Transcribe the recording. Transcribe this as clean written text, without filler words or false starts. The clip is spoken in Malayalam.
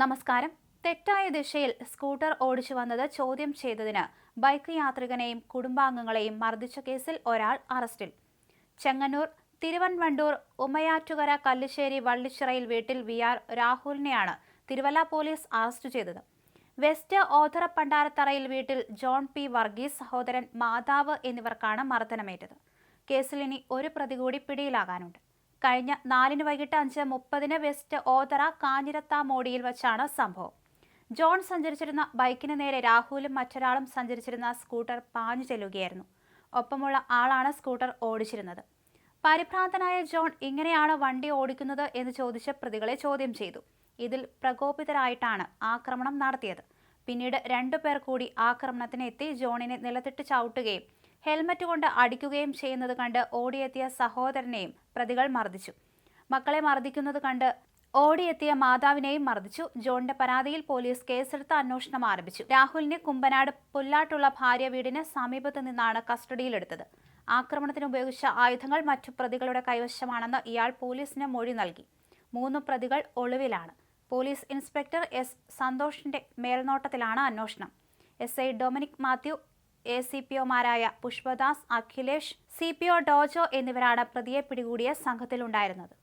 നമസ്കാരം. തെറ്റായ ദിശയിൽ സ്കൂട്ടർ ഓടിച്ചു വന്നത് ചോദ്യം ചെയ്തതിന് ബൈക്ക് യാത്രികനെയും കുടുംബാംഗങ്ങളെയും മർദ്ദിച്ച കേസിൽ ഒരാൾ അറസ്റ്റിൽ. ചെങ്ങന്നൂർ തിരുവൻവണ്ടൂർ ഉമയാറ്റുകര കല്ലിശ്ശേരി വള്ളിച്ചിറയിൽ വീട്ടിൽ VR രാഹുലിനെയാണ് തിരുവല്ല പോലീസ് അറസ്റ്റ് ചെയ്തത്. വെസ്റ്റ് ഓതറപ്പണ്ടാരത്തറയിൽ വീട്ടിൽ ജോൺ P. വർഗീസ്, സഹോദരൻ മാതാവ് എന്നിവർക്കാണ് മർദ്ദനമേറ്റത്. കേസിൽ ഇനി ഒരു പ്രതി കൂടി പിടിയിലാകാനുണ്ട്. കഴിഞ്ഞ 4 വൈകിട്ട് 5:30 വെസ്റ്റ് ഓതറ കാഞ്ഞിരത്താമോടിയിൽ വച്ചാണ് സംഭവം. ജോൺ സഞ്ചരിച്ചിരുന്ന ബൈക്കിന് നേരെ രാഹുലും മറ്റൊരാളും സഞ്ചരിച്ചിരുന്ന സ്കൂട്ടർ പാഞ്ഞു ചെല്ലുകയായിരുന്നു. ഒപ്പമുള്ള ആളാണ് സ്കൂട്ടർ ഓടിച്ചിരുന്നത്. പരിഭ്രാന്തനായ ജോൺ ഇങ്ങനെയാണ് വണ്ടി ഓടിക്കുന്നത് എന്ന് ചോദിച്ച് പ്രതികളെ ചോദ്യം ചെയ്തു. ഇതിൽ പ്രകോപിതരായിട്ടാണ് ആക്രമണം നടത്തിയത്. പിന്നീട് 2 പേർ കൂടി ആക്രമണത്തിന് എത്തി ജോണിനെ നിലത്തിട്ട് ചവിട്ടുകയും ഹെൽമറ്റ് കൊണ്ട് അടിക്കുകയും ചെയ്യുന്നത് കണ്ട് ഓടിയെത്തിയ സഹോദരനെയും പ്രതികൾ മർദ്ദിച്ചു. മക്കളെ മർദ്ദിക്കുന്നത് കണ്ട് ഓടിയെത്തിയ മാതാവിനെയും മർദ്ദിച്ചു. ജോണിന്റെ പരാതിയിൽ പോലീസ് കേസെടുത്ത് അന്വേഷണം ആരംഭിച്ചു. രാഹുലിനെ കുമ്പനാട് പുല്ലാട്ടുള്ള ഭാര്യ വീടിന് സമീപത്ത് നിന്നാണ് കസ്റ്റഡിയിലെടുത്തത്. ആക്രമണത്തിന് ഉപയോഗിച്ച ആയുധങ്ങൾ മറ്റു പ്രതികളുടെ കൈവശമാണെന്ന് ഇയാൾ പോലീസിന് മൊഴി നൽകി. 3 പ്രതികൾ ഒളിവിലാണ്. Police inspector S. സന്തോഷിന്റെ മേൽനോട്ടത്തിലാണ് അന്വേഷണം. SI ഡൊമിനിക് മാത്യു, ACPOമാരായ പുഷ്പദാസ്, അഖിലേഷ്, CPO ഡോജോ എന്നിവരാണ് പ്രതിയെ പിടികൂടിയ സംഘത്തിലുണ്ടായിരുന്നത്.